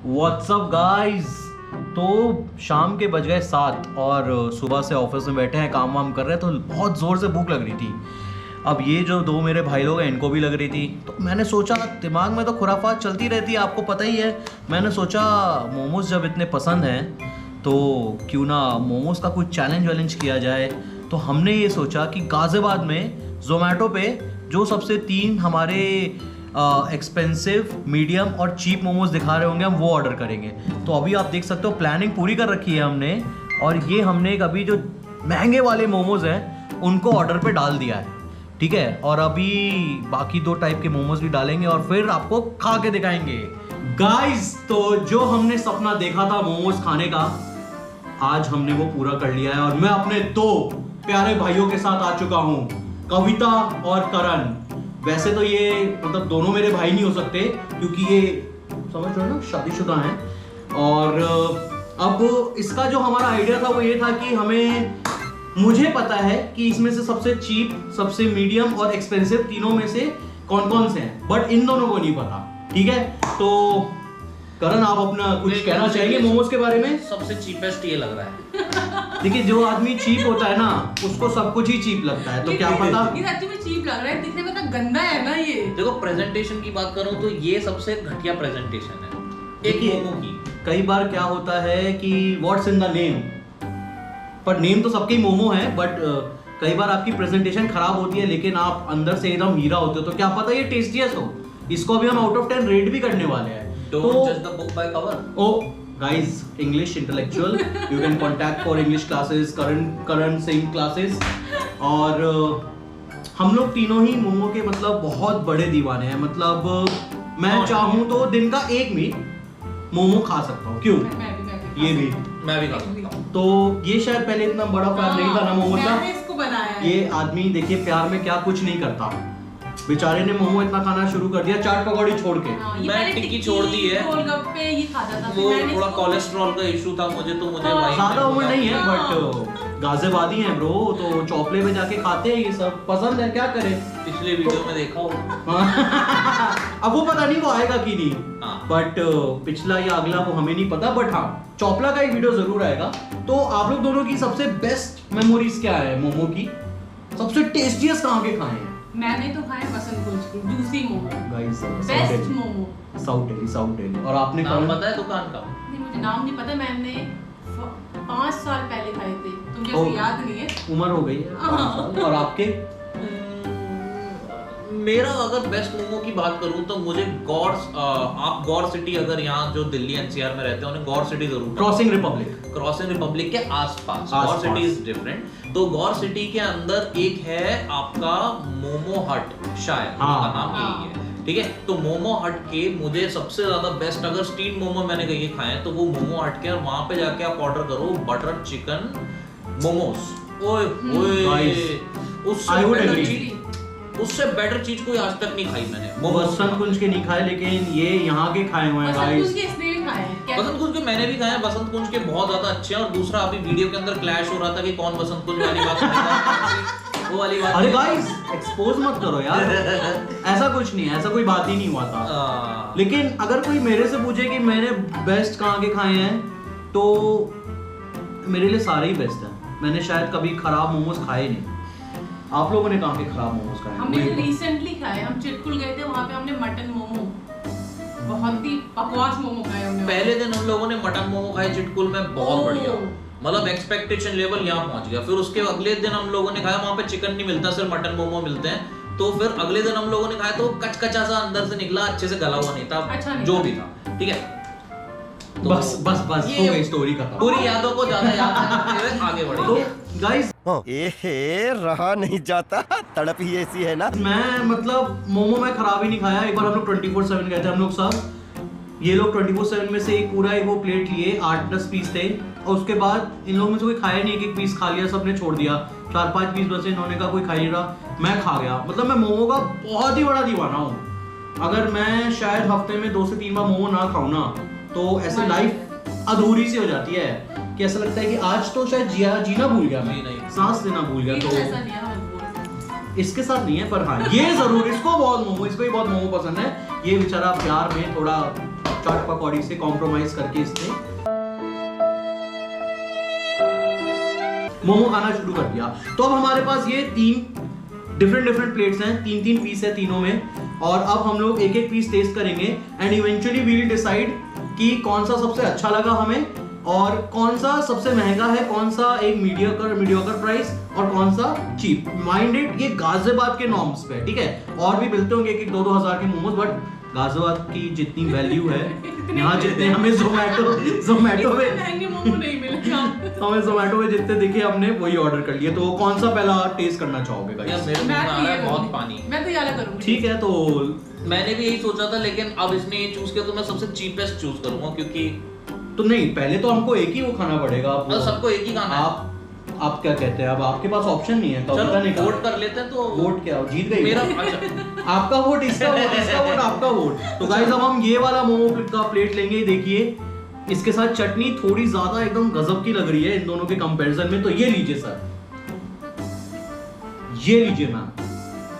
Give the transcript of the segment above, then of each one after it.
WhatsApp guys. तो शाम के बज गए 7 और सुबह से ऑफिस में बैठे हैं, काम वाम कर रहे हैं, तो बहुत ज़ोर से भूख लग रही थी। अब ये जो दो मेरे भाई लोग हैं इनको भी लग रही थी, तो मैंने सोचा, दिमाग में तो खुराफात चलती रहती है, आपको पता ही है। मैंने सोचा मोमोज जब इतने पसंद हैं तो क्यों ना मोमोज का कुछ चैलेंज किया जाए। तो हमने ये सोचा कि गाज़ियाबाद में ज़ोमैटो पे जो सबसे 3 हमारे एक्सपेंसिव, मीडियम और चीप मोमोज दिखा रहे होंगे, हम वो ऑर्डर करेंगे। तो अभी आप देख सकते हो प्लानिंग पूरी कर रखी है हमने, और ये हमने अभी जो महंगे वाले मोमोज हैं उनको ऑर्डर पे डाल दिया है, ठीक है। और अभी बाकी 2 टाइप के मोमोज भी डालेंगे और फिर आपको खा के दिखाएंगे गाइस। तो जो हमने सपना देखा था मोमोज खाने का, आज हमने वो पूरा कर लिया है, और मैं अपने 2 प्यारे भाइयों के साथ आ चुका हूँ, कविता और करण। वैसे तो ये मतलब दोनों मेरे भाई नहीं हो सकते क्योंकि ये समझ रहे हो ना, शादीशुदा हैं। और अब इसका जो हमारा आइडिया था वो ये था कि मुझे पता है कि इसमें से सबसे चीप, सबसे मीडियम और एक्सपेंसिव तीनों में से कौन कौन से हैं, बट इन दोनों को नहीं पता, ठीक है। तो करण, आप अपना कुछ कहना चाहेंगे मोमोज के बारे में? सबसे चीपेस्ट ये लग रहा है। देखिए, जो आदमी चीप होता है ना उसको सब कुछ ही चीप लगता है, तो क्या पता ये सच्ची में चीप लग रहा है, दिखने में तो गंदा है ना ये। देखो, प्रेजेंटेशन की बात करूं तो ये सबसे घटिया प्रेजेंटेशन है एक मोमो की। कई बार क्या होता है कि व्हाट्स इन द नेम, पर नेम तो सबके ही मोमो है, बट कई बार आपकी प्रेजेंटेशन खराब होती है लेकिन आप अंदर से एकदम हीरा होते हो, तो क्या पता ये टेस्टीएस्ट हो। इसको अभी हम आउट ऑफ 10 रेट भी करने वाले हैं। Don't judge the book by cover. Oh, guys, English intellectual, you can contact for English classes, current same classes। और हम लोग तीनों ही मोमो के मतलब बहुत बड़े दीवाने हैं। मतलब मैं चाहूँ तो दिन का 1 मील मोमो खा सकता हूँ। क्यों? ये भी मैं भी खा सकता हूँ। तो ये शायद पहले इतना बड़ा फैन नहीं था ना मोमो का। मैंने इसको बनाया है। ये आदमी देखिए प्यार में क्या कुछ नहीं करता, बेचारे ने मोमो इतना खाना शुरू कर दिया, चाट पकौड़ी छोड़ के। मैं टिक्की छोड़ दी है, गोलगप्पे ये खाता था। वो थोड़ा कोलेस्ट्रॉल का इशू था मुझे, तो मुझे वही ज्यादा उम्र नहीं है, बट गाजियाबादी हैं ब्रो, तो चौपले में जाके खाते हैं, ये सब पसंद है, क्या करें। पिछले वीडियो में देखा होगा। अब वो पता नहीं वो आएगा कि नहीं, हाँ। बट पिछला या अगला वो हमें नहीं पता, बट हाँ चौपला का एक वीडियो जरूर आएगा। तो आप लोग दोनों की सबसे बेस्ट मेमोरीज क्या है मोमो की? सबसे टेस्टीएस्ट कहाँ के खाए हैं? मैंने तो खाए बसंत कुंज की juicy momo, guys best momo, south Delhi. और आपने नाम पता है दुकान का? नहीं, मुझे नाम नहीं पता। मैंने 5 साल पहले खाए थे, मुझे याद नहीं है, उम्र हो गई है 5 साल। और आपके? मेरा अगर बेस्ट मोमो की बात करूं तो मुझे आप गौर सिटी, अगर यहाँ जो दिल्ली एनसीआर में रहते हैं उन्हें गौर सिटी जरूर, क्रॉसिंग रिपब्लिक के आसपास। गौर सिटी इज डिफरेंट। तो गौर सिटी के अंदर एक है आपका मोमो हट, शायद उसका नाम यही है, ठीक है। तो मोमो हट के मुझे सबसे ज्यादा बेस्ट, अगर स्टीम मोमो मैंने कहीं खाए हैं तो वो मोमो हट के, और वहां पे जाके आप ऑर्डर करो बटर चिकन मोमोज। ओए उससे बेटर चीज कोई आज तक नहीं खाई मैंने। वो बसंत कुंज के नहीं खाए, लेकिन ये यहाँ के खाए हुए हैं गाइस। बसंत कुंज के इसने भी खाए हैं। बसंत कुंज के मैंने भी खाए हैं, बसंत कुंज के बहुत ज्यादा अच्छे हैं। और दूसरा, अभी वीडियो के अंदर क्लैश हो रहा था कि कौन बसंत कुंज वाली बात करेगा, वो वाली बात। अरे गाइस, एक्सपोज मत करो यार। ऐसा कुछ नहीं है, ऐसा कोई बात ही नहीं हुआ था। लेकिन अगर कोई मेरे से पूछे कि मैंने बेस्ट कहाँ के खाए हैं, तो मेरे लिए सारे ही बेस्ट हैं। मैंने शायद कभी खराब मोमोज खाए नहीं। आप लोगों ने कहाँ के खराब मोमोज खाए? हमने रिसेंटली खाए, हम चिटकुल गए थे, वहाँ पे हमने मटन मोमो, बहुत ही बकवास मोमो खाए हमने। पहले दिन हम लोगों ने मटन मोमो खाए चिटकुल में, बहुत बढ़िया, मतलब एक्सपेक्टेशन लेवल यहाँ पहुंच गया। फिर उसके अगले दिन हम लोगों ने खाया, वहाँ पे चिकन नहीं मिलता, सिर्फ मटन मोमो मिलते हैं। तो फिर अगले दिन हम लोगों ने खाया तो कचकचा सा अंदर से निकला, अच्छे से गला हुआ नहीं था, अच्छा नहीं जो था। भी था, ठीक है। तो बस हो गई स्टोरी खत्म। पूरी यादों को ज्यादा याद करते हुए आगे बढ़े। तो गाइस, रहा नहीं जाता, तड़प ही ऐसी है ना। मैं मतलब मोमो में खराब ही नहीं खाया। एक बार हम लोग 24/7 गए थे, हम लोग सब, ये लोग 24/7 में से एक पूरा वो प्लेट लिए, 8-10 पीस थे, और उसके बाद इन लोगों में से कोई खाया नहीं, एक पीस खा लिया, सबने छोड़ दिया। 4-5 पीस बचे, इन्होंने कहा कोई खा नहीं रहा, मैं खा गया। मतलब मैं मोमो का बहुत ही बड़ा दीवाना हूँ। अगर मैं शायद हफ्ते में 2 से 3 बार मोमो ना खाऊं ना, तो ऐसे लाइफ अधूरी सी हो जाती है कि ऐसा लगता है कि आज तो शायद जीना भूल गया, मैं सांस लेना भूल गया। तो इसके साथ नहीं है, पर हाँ ये जरूर, इसको ही बहुत मोमो पसंद है। ये बेचारा प्यार में थोड़ा चाट पकौड़ी से कॉम्प्रोमाइज करके इसने मोमो खाना शुरू कर दिया। तो अब हमारे पास ये 3 डिफरेंट प्लेट्स हैं, 3 पीस है तीनों में, और अब हम लोग एक पीस टेस्ट करेंगे and eventually we will decide कि कौन सा सबसे अच्छा लगा हमें और कौन सा सबसे महंगा है, कौन सा एक मीडियोकर प्राइस और कौन सा चीप। माइंडेड ये गाजियाबाद के नॉर्म्स पे, ठीक है, और भी मिलते होंगे 1-2 हज़ार के मोमोज, बट गाजियाबाद की जितनी वैल्यू है यहाँ जितने हमें जोमेटो में महंगे मोमो नहीं मिलेगा। हमें जोमेटो में जितने दिखे हमने वही ऑर्डर कर लिए। तो कौन सा पहला टेस्ट करना चाहोगे यार गाइस? मेरे मुंह में आ रहा है बहुत पानी। मैं तो ये वाला करूंगी। ठीक है, तो मैंने भी यही सोचा था, लेकिन अब इसने ये चूज किया तो मैं सबसे चीपेस्ट चूज करूंगा, क्योंकि तो नहीं, पहले तो हमको एक ही वो खाना पड़ेगा। अब सबको एक ही खाना है। आप क्या कहते हैं? अब आपके पास ऑप्शन नहीं है, तो चलो नहीं वोट कर लेते हैं। तो वोट क्या जीत गई मेरा अच्छा आपका वोट, इसका वोट, इसका वोट, आपका वोट। तो गाइस अब हम ये वाला मोमो का प्लेट लेंगे। देखिए इसके साथ चटनी थोड़ी ज्यादा एकदम गजब की लग रही है इन दोनों के कंपैरिजन में। तो ये लीजिए सर, ये लीजिए मैम।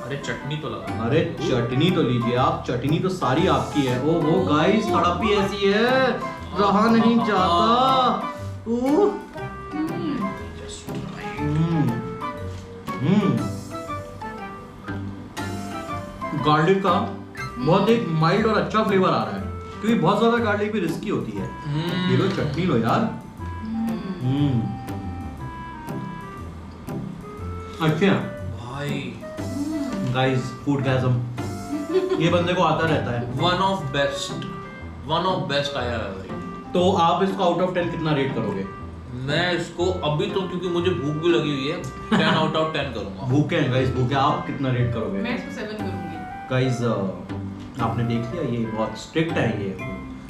अरे चटनी तो लगा। अरे चटनी तो लीजिए आप, चटनी तो सारी आपकी है। ओहो गाइस, तड़प ही ऐसी है, रहा नहीं जाता। गार्लिक का बहुत एक माइल्ड और अच्छा फ्लेवर आ रहा है, क्योंकि बहुत ज्यादा गार्लिक भी रिस्की होती है। ये लो चटनी लो यार। अच्छा भाई गाइस, फूडगैज़म ये बंदे को आता रहता है। वन ऑफ बेस्ट आया है। तो आप इसको आउट ऑफ 10 कितना रेट करोगे? मैं इसको अभी तो, क्योंकि मुझे भूख भी लगी हुई है, 10 आउट ऑफ 10 करूंगा। भूखे हैं गाइस, भूखे। आप कितना रेट करोगे? मैं इसको 7 करूंगी। गाइस आपने देख लिया, ये बहुत स्ट्रिक्ट है ये।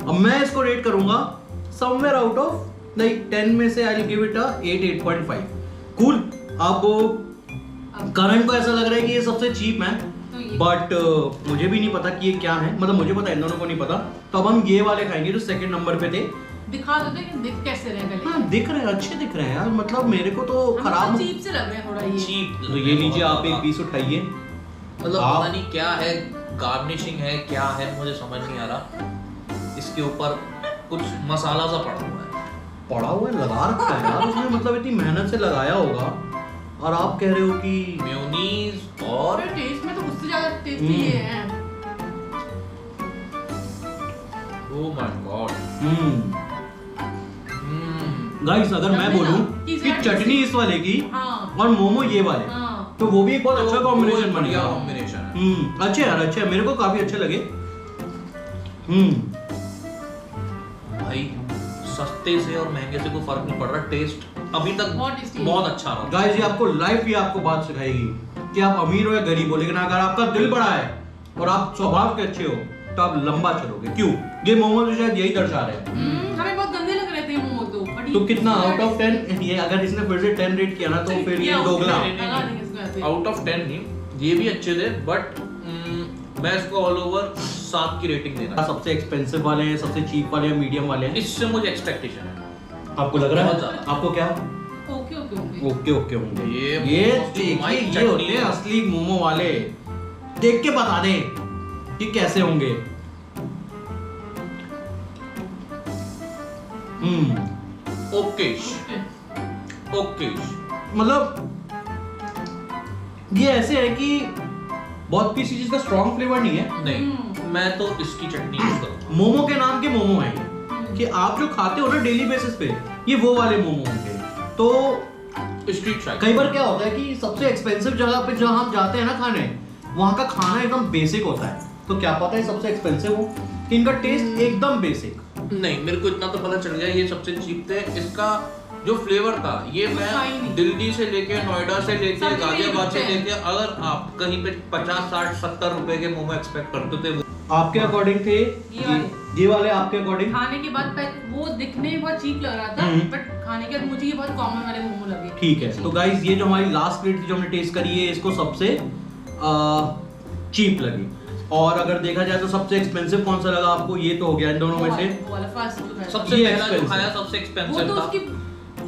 अब मैं इसको रेट करूंगा समवेयर आउट ऑफ, नहीं 10 में से I will give it a 8.5। Cool. अब करण को ऐसा लग रहा है कि ये सबसे चीप है, बट मुझे भी नहीं पता कि ये क्या है, मतलब मुझे पता है, इन दोनों को नहीं पता। तो अब हम ये वाले खाएंगे जो सेकंड नंबर पे थे। दिखा दो कि दिख कैसे रहे गले। हाँ दिख रहे हैं, अच्छे दिख रहे हैं यार, मतलब मेरे को तो खराब। चीप से लग रहे हैं थोड़ा ये। चीप। तो ये लीजिए आप एक पीस उठाइए। मतलब पता नहीं क्या है, गार्निशिंग है क्या है, मुझे समझ नहीं आ रहा। इसके ऊपर कुछ मसाला सा पड़ा हुआ है। पड़ा हुआ है, लगा रखा है यार उसने, मतलब इतनी मेहनत से लगाया होगा, और आप कह रहे हो कि मेयोनीज और टेस्ट में तो उससे ज्यादा टेस्टी ये है। Oh my God. गाइस अगर मैं बोलूं कि चटनी इस वाले की और मोमो ये वाले, तो वो भी एक बहुत अच्छा कॉम्बिनेशन बन गया। कॉम्बिनेशन अच्छे यार, अच्छे, मेरे को काफी अच्छे लगे। भाई सस्ते से और महंगे से कोई फर्क नहीं पड़ रहा, टेस्ट अभी तक बहुत अच्छा रहा। गाइस ये आपको लाइफ ही आपको बात सिखाएगी कि आप अमीर हो या गरीब हो, लेकिन अगर आपका दिल बड़ा है और आप स्वभाव के अच्छे हो तो आप लंबा चलोगे। क्यों? ये मोमो तो शायद यही दर्शा रहे हैं। हमें बहुत गंदे लग रहे थे मोमो तो कितना आउट ऑफ 10? ये अगर इसने फिर से 10 रेट किया ना तो फिर ये दोगला। आउट ऑफ 10 नहीं, ये भी अच्छे थे, बट मैं इसको ऑल ओवर 7 की रेटिंग देना। सबसे एक्सपेंसिव वाले हैं, सबसे चीप वाले हैं, मीडियम वाले हैं? इससे मुझे एक्सपेक्टेशन है। आपको लग रहा है? बहुत ज्यादा। आपको क्या? ओके होंगे। ये देखिए, ये होते हैं असली मोमो वाले। देख के बता दे कि कैसे होंगे। ओके मतलब ये ऐसे है कि बहुत किसी चीज का स्ट्रॉन्ग फ्लेवर नहीं है। नहीं, मैं तो इसकी चटनी यूज करूंगा। मोमो के नाम के मोमो हैं कि आप जो खाते हो ना डेली बेसिस पे, ये वो वाले मोमो होंगे। तो स्ट्रीट फ्राई कई बार क्या होता है कि सबसे एक्सपेंसिव जगह पे जहाँ हम जाते हैं ना खाने, वहाँ का खाना एकदम बेसिक होता है। तो क्या पता है सबसे एक्सपेंसिव हो कि इनका टेस्ट एकदम बेसिक। नहीं, मेरे को इतना तो पता चल गया ये सबसे चीप थे। इसका जो फ्लेवर था, ये मैं दिल्ली से लेके, नोएडा से लेके, गाजियाबाद से लेके, अगर आप कहीं पे 50, 60, 70 रुपए के मोमो एक्सपेक्ट करते थे, आपके अकॉर्डिंग थे ये वाले आपके अकॉर्डिंग? खाने के बाद वो दिखने में बहुत चीप लग रहा था, बट खाने के बाद मुझे ये बहुत कॉमन वाले मोमो लगे। ठीक है, तो गाइस ये जो हमारी लास्ट प्लेट थी जो हमने टेस्ट करी है, इसको सबसे चीप लगी। और अगर देखा जाए तो सबसे एक्सपेंसिव कौन सा लगा आपको? ये तो हो गया इन दोनों में से सबसे पहला जो खाया सबसे एक्सपेंसिव था।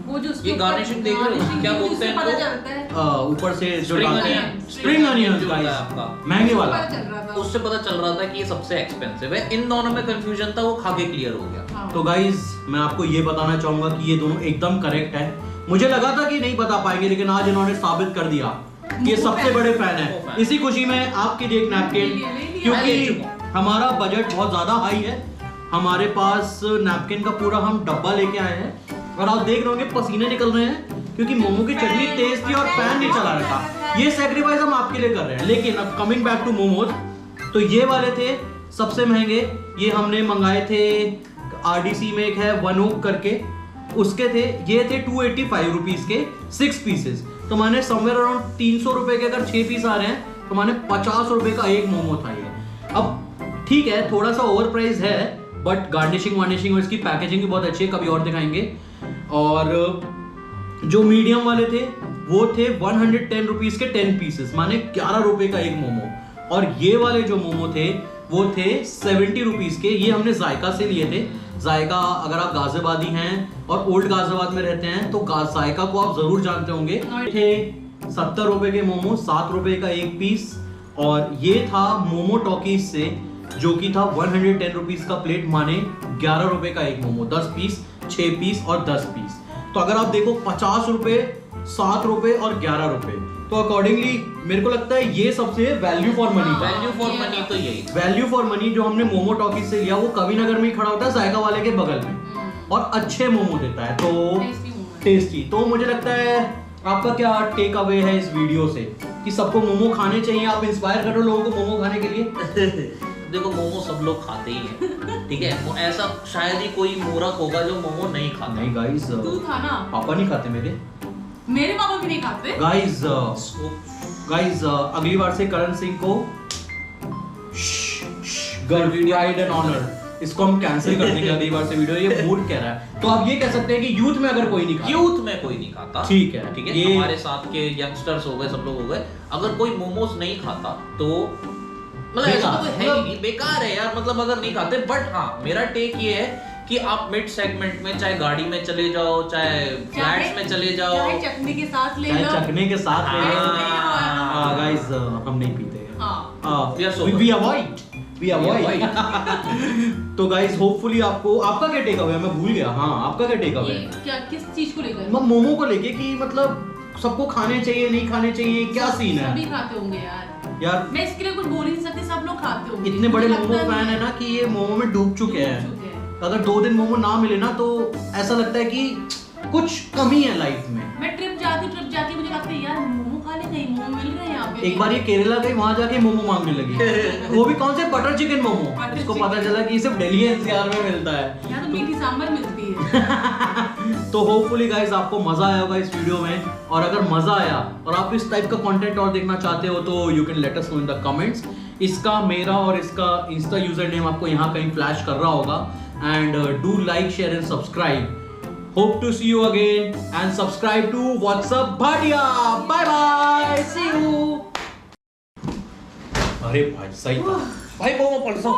वो जो उसके ये garnishing देख रहे हो? क्या बोलते हैं पता इनको? चलता है ऊपर से जो Spring डालते onion. हैं स्प्रिंग अनियन जो होता है आपका। महंगे वाला। पता चल रहा था उससे पता चल रहा था कि ये सबसे एक्सपेंसिव है। इन दोनों में कंफ्यूजन था, वो खा के क्लियर हो गया। हाँ। तो गाइज मैं आपको ये बताना चाहूंगा कि ये दोनों एकदम करेक्ट है। मुझे लगा था कि नहीं बता पाएंगे, लेकिन आज इन्होंने साबित कर दिया कि ये सबसे बड़े फैन है। इसी खुशी में आपके लिए एक नैपकिन, मैं ले क्योंकि चुका हमारा बजट बहुत ज्यादा हाई है। हमारे पास नैपकिन का पूरा हम डब्बा लेके आए हैं और आप देख रहे होंगे पसीने निकल रहे हैं क्योंकि मोमो की चटनी तेज थी और पैन नहीं चला रहा था। ये सेक्रीफाइस हम आपके लिए कर रहे हैं। लेकिन अब कमिंग बैक टू मोमोज, तो ये वाले थे सबसे महंगे। ये हमने मंगाए थे आरडीसी में, एक है वन ओक करके, उसके थे। ये थे 285 रुपीज के 6 पीसेस। तो मैंने समवेयर अराउंड 300 रुपए के अगर 6 पीस आ रहे हैं तो मैंने 50 रुपए का एक मोमो था ये। अब ठीक है, थोड़ा सा ओवर प्राइस है, बट गार्निशिंग वार्निशिंग और इसकी पैकेजिंग भी बहुत अच्छी है, कभी और दिखाएंगे। और जो मीडियम वाले थे वो थे 110 रुपीज के 10 पीसेस, माने 11 रुपए का एक मोमो। और ये वाले जो मोमो थे वो थे 70 रुपीज के। ये हमने जायका से लिए थे। जायका, अगर आप गाजियाबादी हैं और ओल्ड गाजियाबाद में रहते हैं तो जायका को आप जरूर जानते होंगे। थे 70 रुपए के मोमो, 7 रुपए का एक पीस। और ये था मोमो टॉकीज से, जो कि था 110 रुपीज का प्लेट, माने 11 रुपए का एक मोमो, 10 पीस, 6 पीस और 10 पीस। तो अगर आप देखो 50 रुपए, 7 रुपए और 11 रुपए, तो अकॉर्डिंगली मेरे को लगता है ये सबसे वैल्यू फॉर मनी था। वैल्यू फॉर मनी तो यही। वैल्यू फॉर मनी जो हमने मोमो टॉकीज से लिया वो कवि नगर में ही खड़ा होता है, जायका वाले के बगल में, और अच्छे मोमो देता है, तो टेस्टी। तो मुझे लगता है आपका क्या टेक अवे है इस वीडियो से कि सबको मोमो खाने चाहिए? आप इंस्पायर करो लोगों को मोमो खाने के लिए। देखो, मोमो सब लोग खाते ही हैं, ठीक है। ऐसा शायद ही कोई मूर्ख होगा जो मोमो नहीं खाता। नहीं गाइस, तू था ना, पापा नहीं खाते मेरे पापा भी नहीं खाते। गाइस अगली बार से करण सिंह को गाइड एंड ऑनर, इसको हम कैंसिल कर देंगे अगली बार से वीडियो। ये मूड कह रहा है, तो आप ये कह सकते हैं कि यूथ में अगर कोई नहीं खाता, यूथ में कोई नहीं खाता, ठीक है, ठीक है। ये हमारे साथ के यंगस्टर्स हो गए, सब लोग हो गए, अगर कोई मोमोज नहीं खाता तो मतलब ऐसा तो है ही नहीं, बेकार है यार। मतलब अगर नहीं खाते, बट हाँ मेरा टेक ये है कि आप मिड सेगमेंट में, चाहे गाड़ी में चले जाओ, चाहे फ्लैट्स में चले जाओ, चाहे चटनी के साथ ले चाहे लो, चखने के साथ ले लो। हाँ। गाइस हम नहीं पीते हैं। हाँ। We avoid. तो गाइस होपफुली आपका क्या टेक अवे है? मैं भूल गया। हाँ, आपका क्या टेक अवे ये है? क्या, किस चीज को लेकर? मोमो को लेके कि मतलब सबको खाने चाहिए, नहीं खाने चाहिए, क्या सीन है? सभी खाते होंगे यार। मैं इसके लिए कुछ बोल नहीं सकती, सब लोग खाते होंगे। इतने बड़े मुझे मोमो लगता फैन है ना कि ये मोमो में डूब चुके हैं। अगर 2 दिन मोमो ना मिले ना तो ऐसा लगता है कि कुछ कमी है लाइफ में। मैं ट्रिप जाके मुझे लगता है यार मोमो खा ले, कहीं मोमो मिल रहे हैं यहाँ पे। एक बार ये केरला गई, वहां जाके मोमो मांगने लगी। वो भी कौन से? Butter chicken momo. बटर इसको चिकन। पता चला कि सिर्फ दिल्ली एनसीआर में मिलता है। यहाँ तो मीठी सांभर मिलती है। तो होपफुली गाइस आपको मजा आया होगा इस वीडियो में, और अगर मजा आया और आप इस टाइप का कंटेंट और देखना चाहते हो तो you can let us know in the comments. इसका, मेरा और इसका इंस्टा यूजर नेम आपको यहाँ कहीं फ्लैश कर रहा होगा। And do like, share and subscribe. Hope to see you again and subscribe to What's Up Bhatia. Bye bye. See you. अरे भाई सही था भाई मोमो परसों